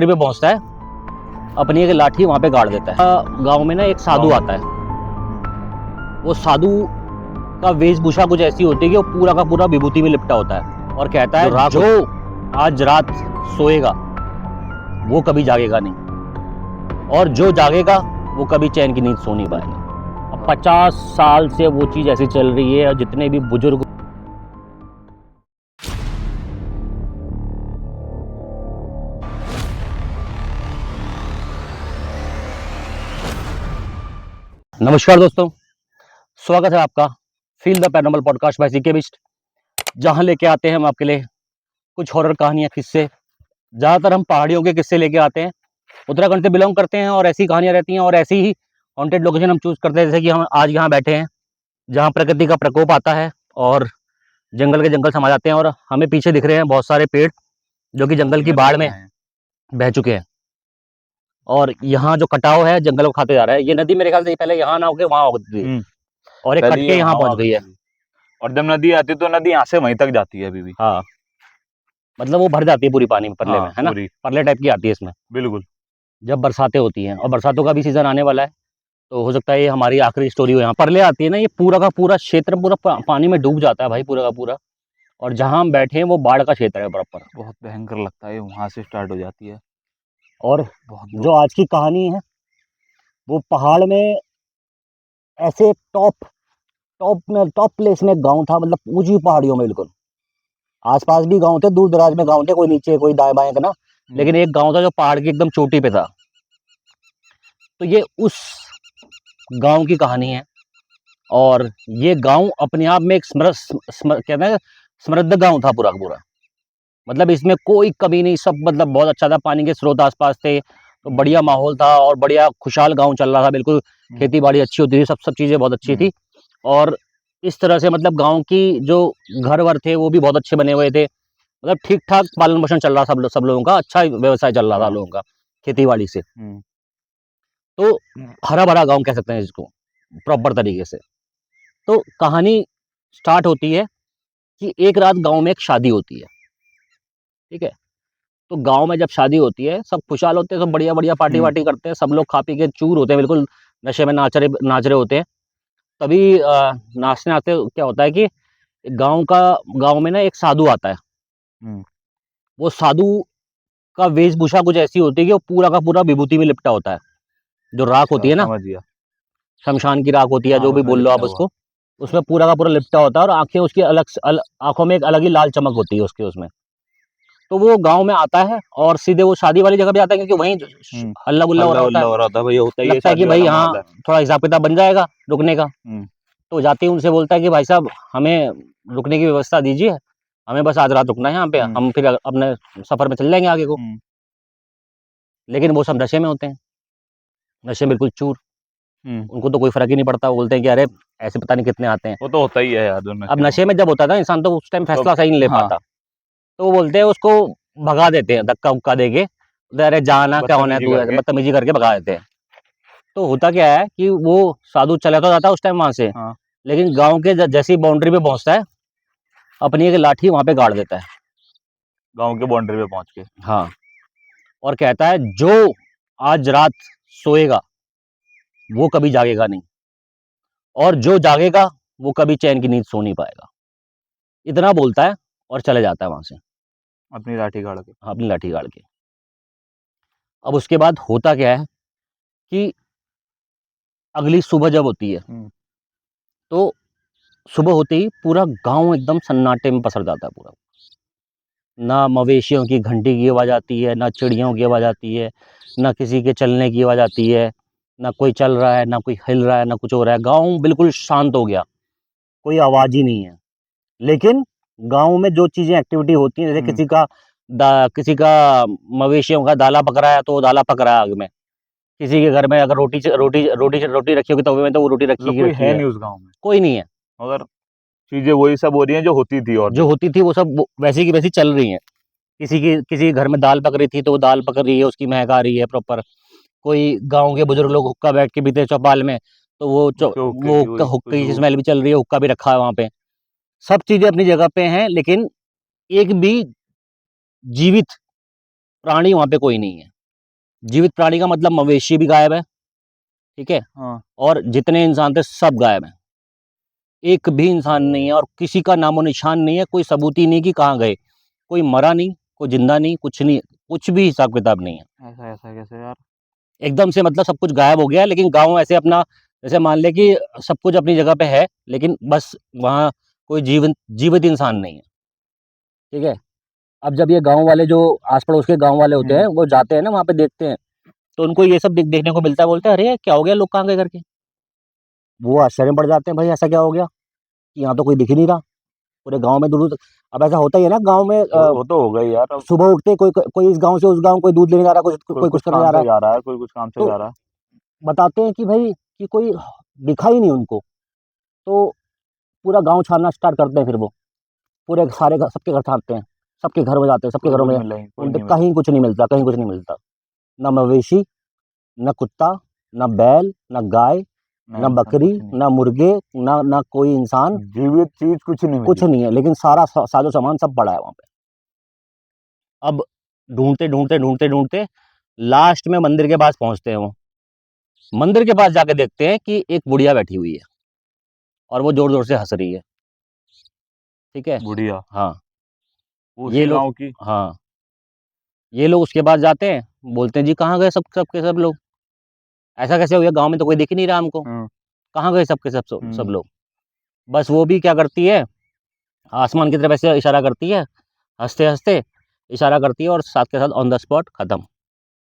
पे पहुंचता है, अपनी एक लाठी वहां पे गाड़ देता है। गांव में ना एक साधु आता है। वो साधु का वेशभूषा कुछ ऐसी होती है कि वो पूरा का पूरा विभूति में लिपटा होता है और कहता है जो आज रात सोएगा वो कभी जागेगा नहीं, और जो जागेगा वो कभी चैन की नींद सो नहीं पाएगा। अब 50 साल से वो चीज ऐसी चल रही है, और जितने भी बुजुर्ग नमस्कार दोस्तों, स्वागत है आपका feel the paranormal podcast by CK Bist, जहां लेके आते हैं हम आपके लिए कुछ हॉरर कहानियां, किस्से। ज़्यादातर हम पहाड़ियों के किस्से लेके आते हैं, उत्तराखंड से बिलोंग करते हैं और ऐसी कहानियां रहती हैं और ऐसी ही हॉन्टेड लोकेशन हम चूज़ करते हैं। जैसे कि हम आज यहाँ बैठे हैं जहाँ प्रकृति का प्रकोप आता है और जंगल के जंगल समा जाते हैं, और हमें पीछे दिख रहे हैं बहुत सारे पेड़ जो कि जंगल की बाढ़ में बह चुके हैं, और यहाँ जो कटाव है जंगल को खाते जा रहा है। ये नदी मेरे ख्याल से पहले यहाँ ना होके वहाँ होती थी, और एक कट के यहाँ पहुँच गई है। और जब नदी आती है तो नदी यहाँ से वहीं तक जाती है अभी भी। हाँ, मतलब वो भर जाती है पूरी पानी में, परले में, है ना, परले टाइप की आती है इसमें बिल्कुल जब बरसातें होती हैं। और बरसातों का भी सीजन आने वाला है, तो हो सकता है ये हमारी आखिरी स्टोरी हो। यहाँ परले आती है ना, ये पूरा का पूरा क्षेत्र पूरा पानी में डूब जाता है भाई, पूरा का पूरा। और जहाँ हम बैठे हैं वो बाढ़ का क्षेत्र है प्रॉपर। बहुत भयंकर लगता है, वहां से स्टार्ट हो जाती है। और जो आज की कहानी है वो पहाड़ में ऐसे टॉप प्लेस में एक गाँव था, मतलब ऊंची पहाड़ियों में बिल्कुल। आसपास भी गांव थे, दूर दराज में गांव थे, कोई नीचे कोई दाएं बाएं का ना, लेकिन एक गांव था जो पहाड़ की एकदम चोटी पे था। तो ये उस गांव की कहानी है, और ये गांव अपने आप में एक कहते हैं समृद्ध गांव था पूरा का पूरा। मतलब इसमें कोई कमी नहीं, सब मतलब बहुत अच्छा था, पानी के स्रोत आसपास थे, तो बढ़िया माहौल था और बढ़िया खुशहाल गांव चल रहा था बिल्कुल। खेती बाड़ी अच्छी होती थी, सब चीज़ें बहुत अच्छी थी। और इस तरह से मतलब गांव की जो घर वर थे वो भी बहुत अच्छे बने हुए थे, मतलब ठीक ठाक पालन पोषण चल रहा था सब लोगों का, अच्छा व्यवसाय चल रहा था लोगों का खेती बाड़ी से। तो हरा भरा गांव कह सकते हैं इसको प्रॉपर तरीके से। तो कहानी स्टार्ट होती है कि एक रात गांव में एक शादी होती है, ठीक है। तो गांव में जब शादी होती है सब खुशहाल होते हैं, सब बढ़िया बढ़िया पार्टी वार्टी करते हैं, सब लोग खा पी के चूर होते हैं, बिल्कुल नशे में नाच रहे होते हैं। तभी नाचते नाचते क्या होता है कि गांव में ना एक साधु आता है। वो साधु का वेशभूषा कुछ ऐसी होती है कि वो पूरा का पूरा विभूति में लिपटा होता है। जो राख होती है ना, शमशान की राख होती है, जो भी बोल लो आप उसको, उसमें पूरा का पूरा लिपटा होता है, और आंखें उसकी आंखों में एक अलग ही लाल चमक होती है उसके उसमें। तो वो गांव में आता है और सीधे वो शादी वाली जगह पे आता है, क्योंकि वहीं हल्ला गुल्ला हो रहा होता है, लगता है कि भाई यहाँ थोड़ा हिसाब किताब बन जाएगा रुकने का। तो जाते ही उनसे बोलता है कि भाई साहब हमें रुकने की व्यवस्था दीजिए, हमें बस आज रात रुकना है यहाँ पे, हम फिर अपने सफर में चल जाएंगे आगे को। लेकिन वो सब नशे में होते हैं, नशे बिल्कुल चूर, उनको तो कोई फर्क ही नहीं पड़ता। वो बोलते हैं कि अरे ऐसे पता नहीं कितने आते हैं, वो तो होता ही है यार। अब नशे में जब होता था इंसान तो उस टाइम फैसला सही नहीं ले पाता, तो वो बोलते हैं उसको भगा देते हैं, धक्का उक्का देके, अरे जाना क्या होना है तू, ऐसे बदतमीजी करके भगा देते हैं। तो होता क्या है कि वो साधु चला तो जाता है उस टाइम वहां से, लेकिन गांव के जैसी बाउंड्री पे पहुंचता है, अपनी एक लाठी वहां पे गाड़ देता है, गांव के बाउंड्री पे पहुंच के। हाँ, और कहता है जो आज रात सोएगा वो कभी जागेगा नहीं, और जो जागेगा वो कभी चैन की नींद सो नहीं पाएगा। इतना बोलता है और चले जाता है वहां से अपनी लाठी गाड़ के। अपनी लाठी गाड़ के। अब उसके बाद होता क्या है कि अगली सुबह जब होती है, तो सुबह होते ही पूरा गांव एकदम सन्नाटे में पसर जाता है पूरा। ना मवेशियों की घंटी की आवाज़ आती है, ना चिड़ियों की आवाज़ आती है, ना किसी के चलने की आवाज़ आती है, ना कोई चल रहा है, ना कोई हिल रहा है, ना कुछ हो रहा है। गांव बिल्कुल शांत हो गया, कोई आवाज़ ही नहीं है। लेकिन गांव में जो चीज़ें एक्टिविटी होती हैं, जैसे किसी का मवेशियों का दाला पक रहा है तो वो दाला पक रहा है आग में, किसी के घर में अगर रोटी रखी होगी तवे में तो वो रोटी रखी है नहीं, उस गाँव में कोई नहीं है, मगर चीजें वही सब हो रही हैं जो होती थी, और जो होती थी वो सब वैसी की वैसी चल रही हैं। किसी घर में दाल पक रही थी तो वो दाल पक रही है, उसकी महक आ रही है प्रॉपर। कोई गांव के बुजुर्ग लोग हुक्का बैठ के पीते चौपाल में, तो वो हुक्के की स्मेल भी चल रही है, हुक्का भी रखा है वहाँ पे। सब चीजें अपनी जगह पे हैं, लेकिन एक भी जीवित प्राणी वहाँ पे कोई नहीं है। जीवित प्राणी का मतलब मवेशी भी गायब है, ठीक है, हाँ और जितने इंसान थे सब गायब हैं। एक भी इंसान नहीं है और किसी का नामो निशान नहीं है, कोई सबूत ही नहीं कि कहाँ गए। कोई मरा नहीं, कोई जिंदा नहीं, कुछ नहीं, कुछ भी हिसाब किताब नहीं है। ऐसा ऐसा कैसे यार। एकदम से मतलब सब कुछ गायब हो गया है, लेकिन गाँव ऐसे अपना, जैसे मान ले कि सब कुछ अपनी जगह पे है, लेकिन बस वहाँ कोई जीवित जीवित इंसान नहीं है, ठीक है। अब जब ये गाँव वाले जो आस पड़ोस के गाँव वाले होते हैं, वो जाते हैं ना वहाँ पे देखते हैं, तो उनको ये सब देखने को मिलता है, बोलते हैं अरे क्या हो गया, लोग कहाँ गए करके। वो आश्चर्य में पड़ जाते हैं, भाई ऐसा क्या हो गया कि यहाँ तो कोई दिख ही नहीं रहा पूरे गांव में, दूर दूर तक। अब ऐसा होता ही है ना गांव में, वो तो हो गई यार। अब सुबह उठते कोई कोई इस गांव से उस गांव, कोई दूध लेने जा रहा है, कोई कुछ कुछ करने काम जा रहा से है, जा रहा है, कोई कुछ काम से तो जा रहा है। बताते हैं कि भाई कि कोई दिखा ही नहीं उनको। तो पूरा गांव छानना स्टार्ट करते हैं, फिर वो पूरे सारे सबके घर छानते हैं, सबके घर में जाते हैं, सबके कोई घरों कुछ में मिला ही, कोई ढूंढते, नहीं मिला। कहीं कुछ नहीं मिलता, कहीं कुछ नहीं मिलता। ना मवेशी, ना कुत्ता, ना बैल, ना गाय, नहीं ना इंसान बकरी, कुछ नहीं। ना मुर्गे, ना ना कोई इंसान, जीवित चीज कुछ नहीं कुछ मिली। नहीं है, लेकिन सारा साजो सामान सब पड़ा है वहां पे। अब ढूंढते ढूंढते ढूंढते ढूंढते लास्ट में मंदिर के पास पहुंचते हैं। वो मंदिर के पास जाके देखते हैं कि एक बुढ़िया बैठी हुई है और वो जोर जोर से हंस रही है, ठीक है। बुढ़िया हाँ, ये उसी लोग, गांव की। हाँ, ये लोग उसके पास जाते हैं, बोलते हैं जी कहाँ गए सब सब के सब लोग, ऐसा कैसे हो गया, गांव में तो कोई दिख ही नहीं रहा हमको, हम्म कहाँ गए सब के सब हम्म। लोग। बस वो भी क्या करती है, आसमान की तरफ ऐसे इशारा करती है, हंसते हंसते इशारा करती है, और साथ के साथ ऑन द स्पॉट खत्म,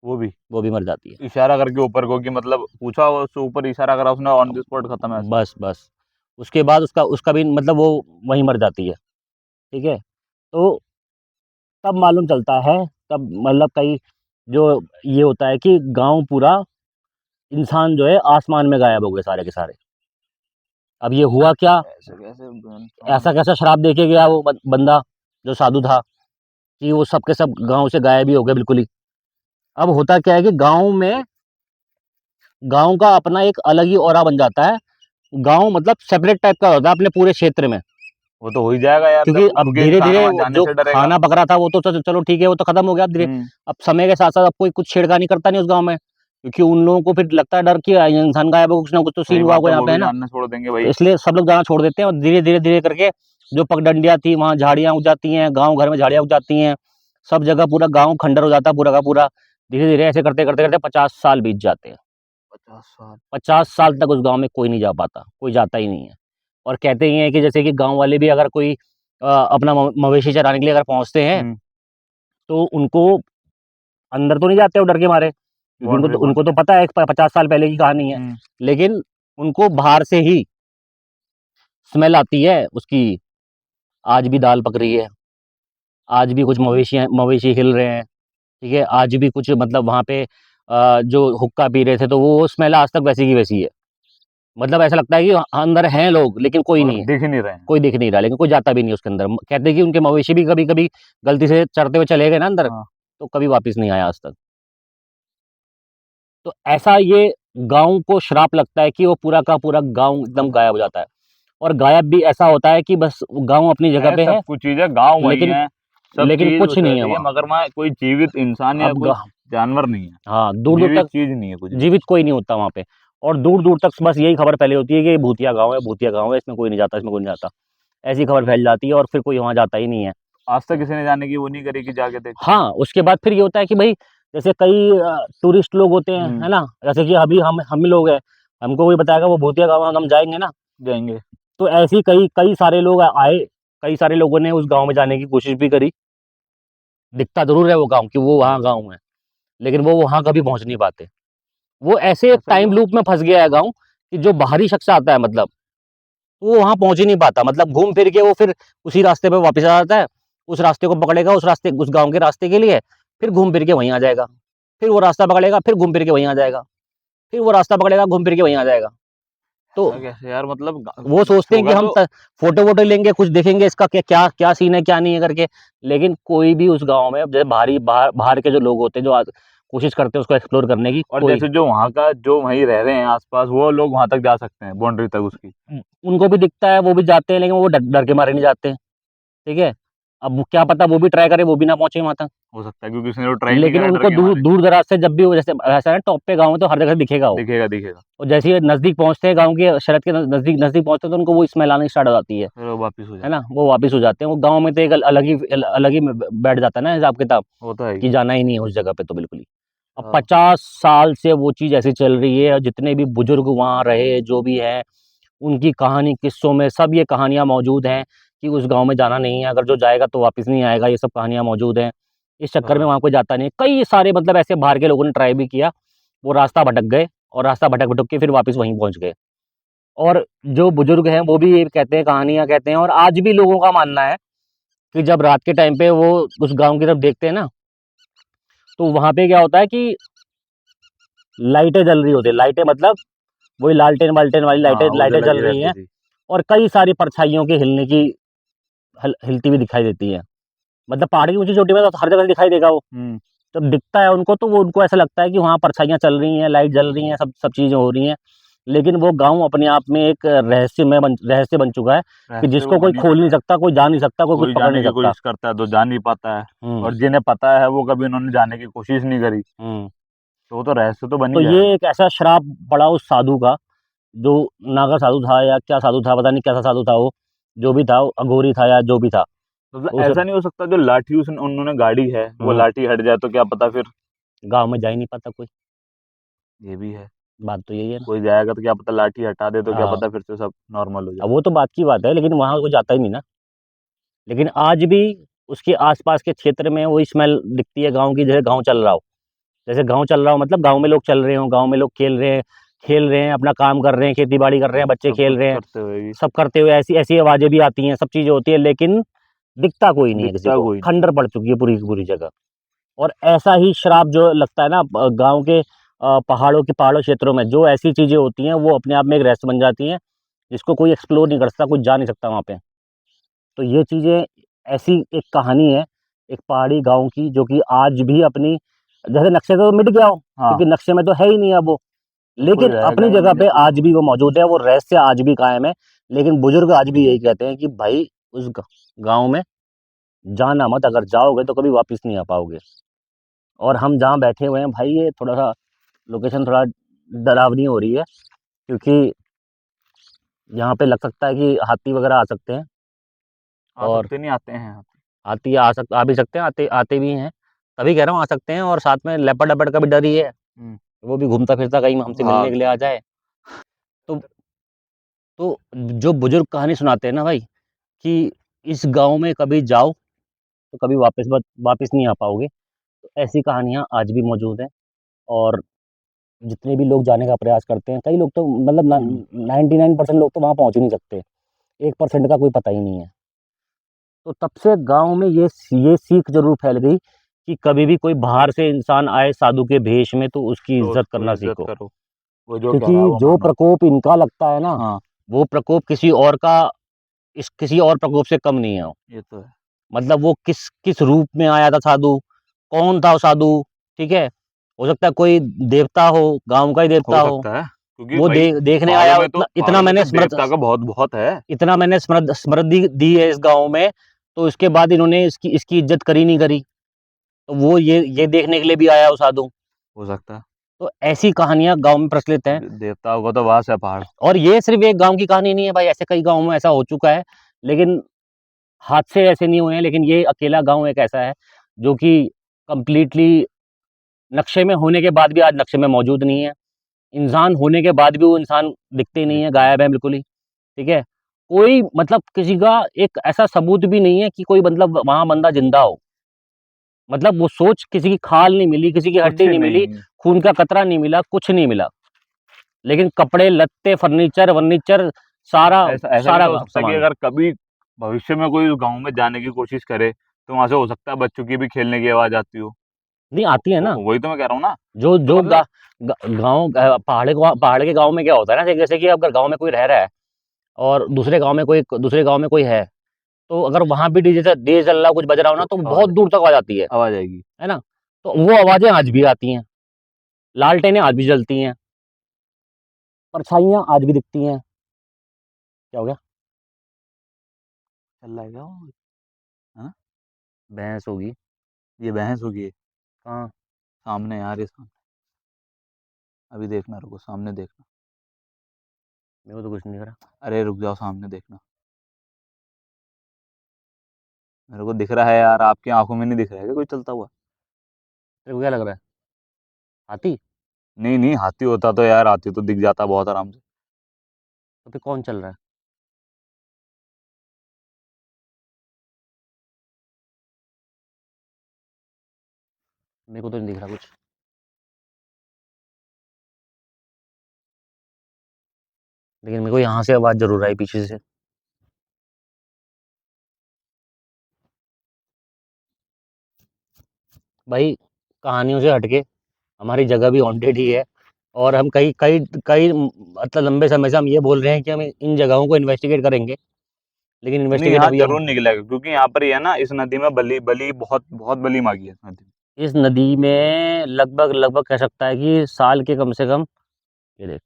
वो भी वो भी मर जाती है। इशारा करके ऊपर को, कि मतलब पूछा उससे ऊपर इशारा करा उसने, ऑन द स्पॉट खत्म है ऐसा। बस बस उसके बाद उसका उसका भी मतलब वो वहीं मर जाती है, ठीक है। तो तब मालूम चलता है, तब मतलब कई जो ये होता है कि गांव पूरा, इंसान जो है आसमान में गायब हो गए सारे के सारे। अब ये हुआ क्या, ऐसे कैसे ऐसा कैसा श्राप दे के गया वो बंदा जो साधु था, कि वो सब के सब गांव से गायब ही हो गए बिल्कुल ही। अब होता क्या है कि गांव में, गांव का अपना एक अलग ही ऑरा बन जाता है। गांव मतलब सेपरेट टाइप का होता है अपने पूरे क्षेत्र में, वो तो हो ही जाएगा यार, क्योंकि जब अब क्योंकि धीरे इंसान धीरे वहां जाने जो से डरेगा। खाना पकड़ा था वो तो चलो ठीक है, वो तो खत्म हो गया अब धीरे। हम्म। अब समय के साथ साथ अब कोई कुछ छेड़खानी करता नहीं उस गांव में, क्योंकि उन लोगों को फिर लगता है डर कि इंसान गायब हो, कुछ ना कुछ तो सीन सही हुआ बात होगा है, यहाँ वो पे, है भी ना। जानना छोड़ देंगे तो भाई। इसलिए सब लोग जाना छोड़ देते हैं, और धीरे धीरे धीरे करके जो पगडंडियां थी वहाँ झाड़ियां उग जाती हैं, गाँव घर में झाड़ियां उग जाती हैं, सब जगह पूरा गाँव खंडर हो जाता है पूरा का पूरा। धीरे धीरे ऐसे करते करते करते 50 साल बीत जाते हैं। 50 साल। 50 साल तक उस गांव में कोई नहीं जा पाता, कोई जाता ही नहीं है। और कहते ही हैं कि जैसे कि गांव वाले भी अगर कोई अपना मवेशी चराने के लिए अगर पहुंचते हैं, हम्म। तो उनको अंदर तो नहीं जाते वो डर के मारे, क्योंकि बाउंड्री उनको तो बाउंड्री। पता है 50 साल पहले की कहानी है। हम्म। लेकिन उनको बाहर से ही स्मेल आती है उसकी, आज भी दाल पक रही है, आज भी कुछ मवेशी हिल रहे हैं, ठीक है, आज भी कुछ मतलब वहाँ पे जो हुक्का पी रहे थे तो वो स्मेल आज तक वैसी की वैसी है। मतलब ऐसा लगता है कि अंदर हैं लोग लेकिन कोई मगर नहीं है, दिख ही नहीं रहे हैं। कोई दिख नहीं रहा, लेकिन कोई जाता भी नहीं उसके अंदर। कहते हैं कि उनके मवेशी भी कभी कभी गलती से चढ़ते हुए चले गए ना अंदर, हाँ। तो कभी वापस नहीं आया आज तक। तो ऐसा ये गांव को श्राप लगता है कि वो पूरा का पूरा गांव एकदम गायब हो जाता है। और गायब भी ऐसा होता है कि बस गांव अपनी जगह है पे सब है, कुछ चीजें, गांव वही लेकिन है, सब लेकिन चीज कुछ उस नहीं है वैसी है, वहाँ। मगर वहाँ कोई जीवित इंसान या अब कोई जानवर नहीं है। हाँ, दूर दूर जीवित तक चीज नहीं है कुछ भी। जीवित कोई नहीं होता वहाँ पे। और दूर दूर तक बस यही खबर फैली होती है कि ये भूतिया गांव है, भूतिया गांव है, इसमें कोई नहीं जाता, इसमें कोई नहीं जाता। ऐसी खबर फैल जाती है और फिर कोई वहाँ जाता ही नहीं है। आज तक किसी ने जाने की वो नहीं करी कि जाके देख। हाँ, उसके बाद फिर ये होता है कि भाई जैसे कई टूरिस्ट लोग होते हैं, है हम्म। ना, जैसे कि अभी हम ही लोग हैं, हमको कोई बताएगा वो भूतिया गाँव है, हम जाएंगे ना। जाएंगे। तो ऐसे ही कई कई सारे लोग आए, कई सारे लोगों ने उस गांव में जाने की कोशिश भी करी। दिखता जरूर है वो गांव कि वो वहाँ गांव है, लेकिन वो वहाँ कभी पहुंच नहीं पाते। वो ऐसे एक ऐसा टाइम क्यों। लूप में फंस गया है गांव, कि जो बाहरी शख्स आता है मतलब वो वहाँ पहुंच ही नहीं पाता, मतलब घूम फिर के वो फिर उसी रास्ते पे वापस आ जाता है। उस रास्ते को पकड़ेगा, उस रास्ते उस गांव के रास्ते के लिए, फिर घूम फिर के वहीं आ जाएगा। फिर वो रास्ता पकड़ेगा, फिर घूम फिर के वहीं आ जाएगा। फिर वो रास्ता पकड़ेगा, घूम फिर के वहीं आ जाएगा। तो ऐसा कैसे यार, मतलब वो कुछ सोचते हैं कि होगा हम तो। फोटो वोटो लेंगे, कुछ देखेंगे इसका क्या क्या क्या सीन है क्या नहीं है करके। लेकिन कोई भी उस गांव में, जैसे बाहर बाहर के जो लोग होते हैं जो कोशिश करते हैं उसको एक्सप्लोर करने की, और कोई जैसे जो वहाँ का, जो वहीं रह रहे हैं आसपास, वो लोग वहां तक जा सकते हैं, बाउंड्री तक उसकी। उनको भी दिखता है, वो भी जाते हैं, लेकिन वो डर डर के मारे नहीं जाते, ठीक है। अब क्या पता वो भी ट्राई करे, वो भी ना पहुंचे वहां तक। हो सकता है क्योंकि उसने तो ट्राई नहीं लेकिन करा, डर उनको के दूर मारे। दूर दराज से जब भी वो, जैसे ऐसा है टॉप पे गाँव है तो हर जगह दिखेगा वो। दिखेगा दिखेगा। और जैसे ही नजदीक पहुंचते हैं, गाँव के शरत के नजदीक नजदीक पहुंचते हैं, तो उनको वो स्मेल आनी स्टार्ट हो जाती है। फिर वो वापिस हो है जाता ना, वो वापिस हो जाते हैं। वो गाँव में तो एक अलग ही बैठ जाता है ना हिसाब किताब, है। वो तो है ही। कि जाना ही नहीं है उस जगह पे तो बिल्कुल ही। अब हाँ। 50 साल से वो चीज़ ऐसी चल रही है, और जितने भी बुजुर्ग वहाँ रहे, जो भी हैं, उनकी कहानी किस्सों में सब ये कहानियाँ मौजूद हैं कि उस गाँव में जाना नहीं है, अगर जो जाएगा तो वापस नहीं आएगा, ये सब कहानियाँ मौजूद हैं। इस चक्कर में हाँ। वहाँ कोई जाता नहीं है। कई सारे मतलब ऐसे बाहर के लोगों ने ट्राई भी किया, वो रास्ता भटक गए, और रास्ता भटक-भटक के फिर वापस वहीं पहुँच गए। और जो बुजुर्ग हैं वो भी ये कहते हैं, कहानियाँ कहते हैं, और आज भी लोगों का मानना है कि जब रात के टाइम पे वो उस गाँव की तरफ देखते हैं ना, तो वहाँ पे क्या होता है कि लाइटें जल रही होती हैं। लाइटें मतलब वही लालटेन-वालटेन वाली हाँ, लाइटें वो जो लाइटें जल लगी रही रहती हैं, थी। और कई सारी परछाइयों के हिलने की हिलती हुई दिखाई देती है। मतलब पहाड़ की ऊँची चोटी में तो हर जगह से दिखाई देगा वो। हुँ। जब दिखता है उनको तो वो उनको ऐसा लगता है कि वहाँ परछाइयाँ चल रही हैं, लाइट जल रही हैं, सब सब चीज़ें हो रही हैं। लेकिन वो गाँव अपने आप में एक रहस्य बन चुका है, कि रहस्य वो जिसको कोई बन ही खोल नहीं चुका है। सकता, कोई जा नहीं सकता, कोई कुछ कोई पकड़ जाने नहीं की सकता। कोशिश करता है तो जा नहीं पाता है, हुँ, और जिन्हें पता है वो कभी उन्होंने जाने की कोशिश नहीं करी, हुँ। तो वो तो रहस्य तो बन तो ही ये जाएगा। एक ऐसा श्राप पड़ा उस साधु का, जो नागा साधु था या क्या साधु था, पता नहीं कैसा साधु था वो, जो भी था, वो अघोरी था या जो भी था। मतलब तो उस ऐसा नहीं हो सकता जो लाठी उन्होंने गाड़ी है, वो हुँ, लाठी हट जाए तो क्या पता फिर। गाँव में जा ही नहीं पाता कोई, ये भी है। बात तो यही है ना। कोई जाएगा तो क्या पता लाठी हटा दे तो क्या हाँ, पता फिर से सब नॉर्मल हो जाए। अब वो तो बात की बात है, लेकिन वहाँ कोई जाता ही नहीं ना। लेकिन आज भी उसके आस-पास के क्षेत्र में वही स्मेल दिखती है गाँव की, जैसे गाँव चल रहा हो। जैसे गाँव चल रहा हो मतलब गाँव में लोग चल रहे हों, गाँव में लोग खेल रहे हैं, अपना काम कर रहे हैं, खेती-बाड़ी कर रहे हैं, बच्चे सब खेल कुछ रहे हैं, करते हुए भी सब करते हुए ऐसी ऐसी आवाज़ें भी आती हैं, सब चीज़ें होती हैं, लेकिन दिखता कोई नहीं है किसी दिखता को, कोई नहीं। खंडर पड़ चुकी है पूरी की पूरी जगह। और ऐसा ही श्राप जो लगता है ना, गाँव के पहाड़ों क्षेत्रों में जो ऐसी चीज़ें होती हैं, वो अपने आप में एक रहस्य बन जाती हैं, जिसको कोई एक्सप्लोर नहीं कर सकता, कोई जा नहीं सकता वहाँ पे। तो ये चीज़ें ऐसी एक कहानी है, एक पहाड़ी गाँव की, जो कि आज भी अपनी, जैसे नक्शे से तो मिट गया हो, हाँ, क्योंकि नक्शे में तो है ही नहीं अब वो, अब कोई लेकिन रहेगा अपनी ही जगह नहीं पे जैसे। आज भी वो मौजूद है, वो रहस्य आज भी कायम है। लेकिन बुजुर्ग आज भी यही कहते हैं कि भाई उस गाँव में जाना मत, अगर जाओगे तो कभी वापस नहीं आ पाओगे। और हम जहाँ बैठे हुए हैं भाई, ये थोड़ा-सा लोकेशन थोड़ा डरावनी हो रही है, क्योंकि यहाँ पे लग सकता है कि हाथी वगैरह आ सकते हैं, आ और सकते नहीं, आते हैं। हाथी आ भी सकते हैं, आते आते भी हैं। तभी कह रहा हूँ आ सकते हैं, और साथ में लेपर्ड-वेपर्ड का भी डर ही है, हुँ। वो भी घूमता-फिरता कहीं हमसे मिलने हाँ, के लिए आ जाए। तो तो जो बुजुर्ग कहानी सुनाते हैं ना भाई, कि इस गाँव में कभी जाओ, तो कभी वापस नहीं आ पाओगे। तो ऐसी कहानियाँ आज भी मौजूद हैं, और जितने भी लोग जाने का प्रयास करते हैं, कई लोग तो मतलब ना हुँ। 99% लोग तो वहाँ पहुँच ही नहीं सकते, 1% का कोई पता ही नहीं है। तो तब से गाँव में ये सीख ज़रूर फैल गई कि कभी भी कोई बाहर से इंसान आए साधु के भेष में, तो उसकी तो इज़्ज़त उसको करना इज़्ज़त सीखो। करो, वो जो कह क्योंकि रहा है वो जो मानो। प्रकोप इनका लगता है ना, हाँ, वो प्रकोप किसी और प्रकोप से कम नहीं है वो। ये तो है। मतलब वो किस किस रूप में आया था साधु, कौन था वो साधु, ठीक है? हो सकता है कोई देवता हो, गाँव का ही देवता हो हो, सकता है, क्योंकि वो भाई देखने आया हो, पहाड़ों में तो देवता का बहुत बहुत है। इतना मैंने समृद्धि दी है इस गाँव में, तो इसके बाद इन्होंने इसकी इसकी इज़्ज़त करी नहीं करी। तो वो ये देखने के लिए भी आया हो साधु। हो सकता है। तो ऐसी कहानियाँ गाँव में प्रचलित हैं। देवताओं का तो वास है पहाड़। और ये सिर्फ़ एक गाँव की कहानी नहीं है भाई, ऐसे कई गाँव में ऐसा हो चुका है। लेकिन हादसे ऐसे नहीं हुए हैं, लेकिन ये अकेला गाँव एक ऐसा है, जो कि कंप्लीटली नक्शे में होने के बाद भी आज नक्शे में मौजूद नहीं है। इंसान होने के बाद भी वो इंसान दिखते ही नहीं है, दिखते नहीं। गायब है बिल्कुल ही, ठीक है? कोई मतलब किसी का एक ऐसा सबूत भी नहीं है कि कोई मतलब वहाँ बंदा ज़िंदा हो। मतलब वो सोच, किसी की खाल नहीं मिली, किसी की कुछ हड्डी नहीं मिली, नहीं। खून का कतरा नहीं मिला, कुछ नहीं मिला। लेकिन कपड़े-लत्ते, फर्नीचर हाँ, सारा ऐसा ऐसा भी सारा तो हो सकता है कि सामान। अगर कभी भविष्य में कोई उस गाँव में जाने की कोशिश करे, तो वहाँ से हो सकता है बच्चों की भी खेलने की आवाज़ आती हो। नहीं आती है ना, वही तो मैं कह रहा हूँ ना। जो तो जो गा मतलब ग गाँव पहाड़ के गाँव में क्या होता है ना, जैसे कि अगर गाँव में कोई रह रहा है, और दूसरे गाँव में कोई है, तो अगर वहाँ भी डीजे चल रहा हो, कुछ बज रहा हो ना, तो तो बहुत दूर तक आवाज़ आती आवाज़ आएगी। है ना? तो वो आवाज़ें आज भी आती हैं, लालटेनें आज भी जलती हैं, परछाइयाँ आज भी दिखती हैं। क्या हो गया? चल रहा है क्या वो? हाँ? भैंस होगी। ये भैंस होगी। हाँ, सामने यार, ये सामने। अभी देखना, रुको, सामने देखना। मेरे को तो कुछ नहीं दिख रहा। अरे रुक जाओ, सामने देखना। मेरे को दिख रहा है यार, आपकी आंखों में नहीं दिख रहा है क्या कोई चलता हुआ? तेरे को क्या लग रहा है? हाथी? नहीं नहीं, हाथी होता तो यार, हाथी तो दिख जाता बहुत आराम से। तो फिर कौन चल रहा है? मेरे को तो नहीं दिख रहा कुछ। लेकिन मेरे को यहाँ से आवाज जरूर आई पीछे से। भाई, कहानियों से हटके हमारी जगह भी हॉन्टेड ही है। और हम कई कई कई मतलब लंबे समय से हम ये बोल रहे हैं कि हम इन जगहों को इन्वेस्टिगेट करेंगे, लेकिन नहीं, इन्वेस्टिगेट यहाँ अभी हम जरूर निकलेगा, क्योंकि यहाँ पर ही है ना, इस नदी में बली बली बहुत बहुत बली मांगी है इस नदी में। इस नदी में लगभग लगभग कह सकता है कि साल के कम से कम, ये देख।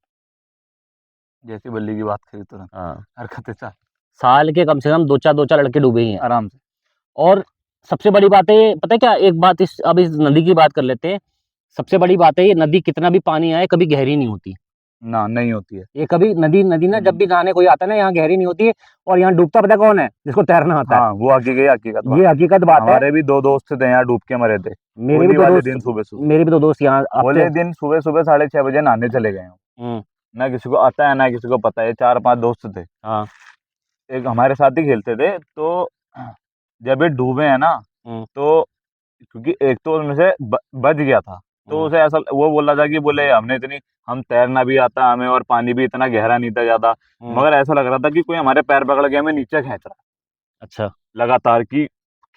जैसी बल्ली की बात करी तुरंत हाँ, हरकतें चाल। साल के कम से कम दो चार लड़के डूबे ही हैं। आराम से। और सबसे बड़ी बात है ये, पता है क्या, एक बात इस नदी की बात कर लेते हैं। सबसे बड़ी बात है, ये नदी कितना भी पानी आए कभी गहरी नहीं होती। ना, नहीं होती है। ये कभी नदी नदी ना, जब भी नहाने कोई आता है ना, यहाँ गहरी नहीं होती है। और यहाँ डूबता पता है कौन है? जिसको तैरना आता है। हाँ, वो हकीकत बात। ये हकीकत बात है। हमारे भी दो दोस्त थे यहाँ डूब के मरे थे। मेरे भी होली दो वाले दोस्त दिन सुबह सुबह। मेरे भी दो दोस्त यहाँ आपके। होली दिन सुबह सुबह 6:30 बजे नहाने चले गए हैं। हम्म। ना किसी को आता है ना किसी को पता है, 4-5 दोस्त थे। हाँ। एक हमारे साथ ही खेलते थे, तो जब ये डूबे हैं ना, हम्म। तो क्योंकि एक तो उनमें से बच गया था, तो हम्म। उसे ऐसा वो बोल रहा था कि बोले हम तैरना भी आता हमें, और पानी भी इतना गहरा नहीं था ज्यादा। हम्म। मगर ऐसा लग रहा था कि कोई हमारे पैर पकड़ के हमें नीचे खींच रहा अच्छा। है लगातार, कि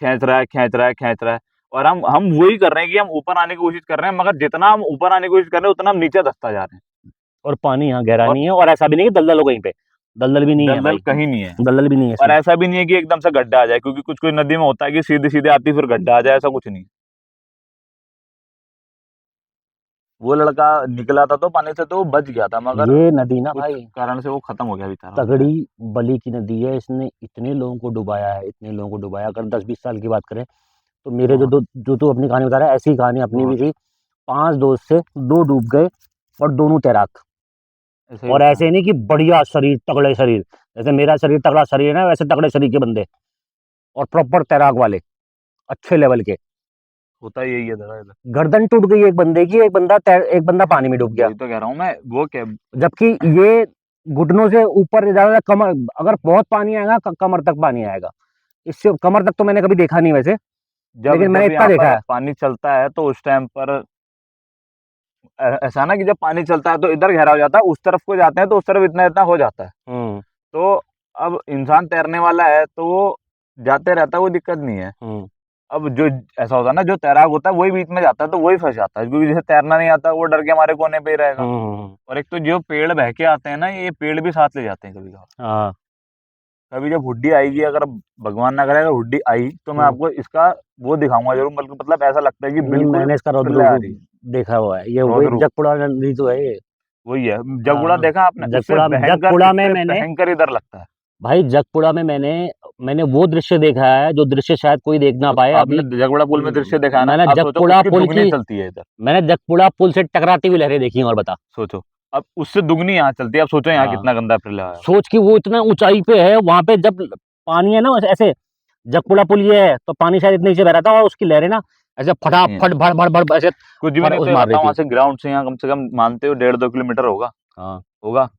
खींच रहा है, खींच रहा है, खींच रहा है। और हम वही कर रहे हैं कि हम ऊपर आने की कोशिश कर रहे हैं, मगर जितना हम ऊपर आने की कोशिश कर रहे हैं उतना हम नीचे धंसता जा रहे हैं। और पानी यहाँ गहरा और नहीं है, और ऐसा भी नहीं कि दलदल हो कहीं पे। दलदल भी नहीं है दलदल भाई। कहीं नहीं है। दलदल भी नहीं है और इसमें। ऐसा भी नहीं है कि एकदम से गड्ढा आ जाए, क्योंकि कुछ कुछ नदी में होता है कि सीधे सीधे आती फिर गड्ढा आ जाए, ऐसा कुछ नहीं। वो लड़का निकला था तो पानी से तो वो बच गया था, मगर ये नदी ना कुछ भाई, कारण से वो खत्म हो गया बेचारा उसमें। तगड़ी बली की नदी है। इसने इतने लोगों को डुबाया है, इतने लोगों को डुबाया। अगर 10-20 साल की बात करें तो मेरे बहुत जो तू अपनी कहानी बता रहा है, ऐसी कहानी अपनी भी बहुत थी। 5 दोस्त से 2 डूब गए, और दोनों तैराक। ऐसे ही और होता है। ऐसे नहीं कि बढ़िया शरीर, तगड़े शरीर, जैसे मेरा शरीर तगड़ा शरीर है ना, वैसे तगड़े शरीर के बंदे। और प्रॉपर तैराक वाले, अच्छे लेवल के। होता ही यही है दादा इधर। गर्दन टूट गई एक बंदे की, एक बंदा पानी में डूब गया। वही तो कह रहा हूँ मैं, वो क्या। जबकि ये घुटनों से ऊपर ज्यादा, कमर, अगर बहुत पानी आएगा कमर तक पानी आएगा। इससे कमर तक तो मैंने कभी देखा नहीं वैसे, जब लेकिन मैंने जब इतना यहाँ देखा पर है। पानी चलता है तो उस टाइम पर ऐसा ना कि जब पानी चलता है तो इधर गहरा हो जाता है, उस तरफ को जाते हैं तो उस तरफ इतना इतना हो जाता है। हम्म। तो अब इंसान तैरने वाला है तो वो जाते रहता है, कोई दिक्कत नहीं है। हम्म। अब जो ऐसा होता है ना, जो तैराक होता है वही बीच में जाता है तो वही फंस जाता है, क्योंकि जिसे तैरना नहीं आता वो डर के हमारे कोने पे ही रहेगा। हम्म। और एक तो जो पेड़ बह के आते हैं ना, ये पेड़ भी साथ ले जाते हैं कभी कभार। हाँ। कभी जब हुड्डी आएगी, अगर भगवान ना करे अगर हुड्डी आई, तो मैं हम्म। आपको इसका वो दिखाऊंगा जरूर, बल्कि मतलब ऐसा लगता है कि नहीं, बिल्कुल मैंने इसका रौद्र प्रलय आ रूप रही है। देखा हुआ है। ये वही रौद्र रूप जगपुड़ा नदी तो है ये। वही है। जगुड़ा हाँ, देखा आपने? उससे जगपुड़ा भयंकर, जगपुड़ा में इससे मैंने भयंकर इधर लगता है। भाई, जगपुड़ा में मैंने वो दृश्य देखा है जो दृश्य शायद कोई देख ना पाए आपने अभी। जगुड़ा पुल में दृश्य देखा है ना, मैंने अब सोचो जगपुड़ा उसकी पुल दुगनी की चलती है इधर। मैंने जगपुड़ा पुल से टकराती हुई लहरें देखी हैं, और बता। सोचो, अब उससे दुगनी यहाँ चलती है, अब सोचो यहाँ हाँ, कितना गंदा प्रलय आया। सोच कि वो इतना ऊंचाई पे है, वहां पे जब पानी है ना, ऐसे जगपुड़ा पुल ये है तो पानी शायद इतने नीचे बह रहा था, और उसकी लहरें ना ऐसे ऐसी हैं, फटाफट भड़ भड़ भड़ ऐसे कुछ भी नहीं उस तो ये मार रही बताओ, वहां थी। से ग्राउंड से यहाँ कम से कम मानते हो 1.5-2 किलोमीटर होगा। हाँ। होगा।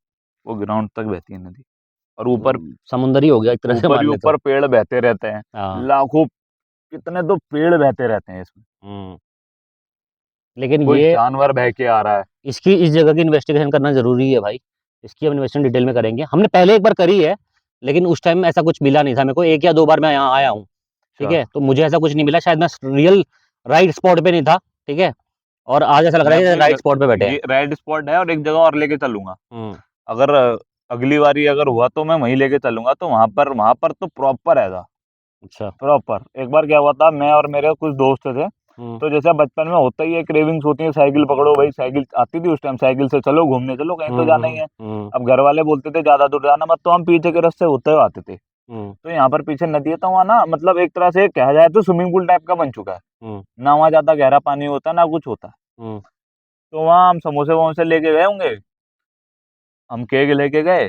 वो ग्राउंड तक बहती है नदी। और ऊपर, समुंदर ही हो गया एक तरह से ऊपर ही मान ले तो। ऊपर पेड़ बहते रहते हैं। हाँ। लाखों, कितने तो पेड़ बहते रहते हैं इसमें। हम्म। लेकिन कोई ये जानवर बह के आ रहा है। इस जगह की इन्वेस्टिगेशन करना जरूरी है भाई। इसकी हम इन्वेस्टिगेशन डिटेल में करेंगे। हमने पहले एक बार करी है, लेकिन उस टाइम ऐसा कुछ मिला नहीं था मेरे को। 1 या 2 बार मैं यहाँ आया हूँ, ठीक अच्छा, है, तो मुझे ऐसा कुछ नहीं मिला। शायद मैं रियल राइट स्पॉट पे नहीं था, ठीक है। और आज ऐसा लग मैं रहा है आपको कि राइट स्पॉट पे बैठे हैं। ये रेड स्पॉट है, और एक जगह और लेके चलूंगा। हम्म। अगर अगली बारी अगर हुआ तो मैं वहीं लेके चलूंगा, तो वहां पर तो प्रॉपर है था। अच्छा। प्रॉपर एक बार क्या हुआ था, मैं और मेरे कुछ दोस्त थे। हम्म। तो जैसे बचपन में होता ही है, क्रेविंग्स होती है, साइकिल पकड़ो भाई, साइकिल आती थी उस टाइम, साइकिल से चलो घूमने चलो, कहीं तो हम्म। जाना ही है। हम्म। अब घर वाले बोलते थे ज्यादा दूर जाना मत, तो हम पीछे के रास्ते होते हुए आते थे। तो यहाँ पर पीछे नदी है, तो वहाँ ना मतलब एक तरह से कहा जाए तो स्विमिंग पूल टाइप का बन चुका है। ना वहाँ ज्यादा गहरा पानी होता है ना कुछ होता है। तो वहाँ हम समोसे वमोसे लेके गए होंगे, हम केक लेके गए,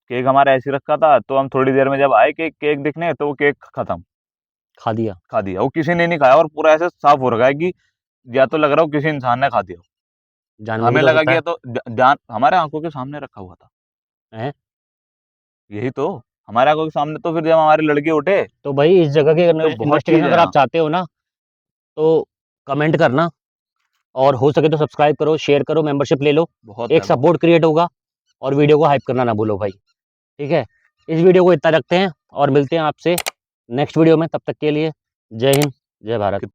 केक हमारा ऐसे ही रखा था, तो हम थोड़ी देर में जब आए केक केक दिखने, तो वो केक खत्म, खा दिया। खा दिया। वो किसी ने नहीं खाया और पूरा ऐसे साफ हो रखा है कि या तो लग रहा हो किसी इंसान ने खा दिया हो। जानवर भी हमें तो हो लगा सकता कि है। ये तो जान हमारे आंखों के सामने रखा हुआ था। हैं? यही तो, हमारे आंखों के सामने। तो फिर जब हमारे लड़के उठे, तो भाई इस जगह के तो बहुत चीज इन्वेस्टिगेशन है अगर आप यहाँ, चाहते हो ना, तो कमेंट करना, और हो सके तो सब्सक्राइब करो, शेयर करो, मेंबरशिप ले लो। बहुत एक है बहुत। सपोर्ट क्रिएट होगा, और वीडियो को हाइप करना ना भूलो भाई। ठीक है, इस वीडियो को इतना रखते हैं और मिलते हैं आपसे नेक्स्ट वीडियो में। तब तक के लिए जय हिंद, जय भारत।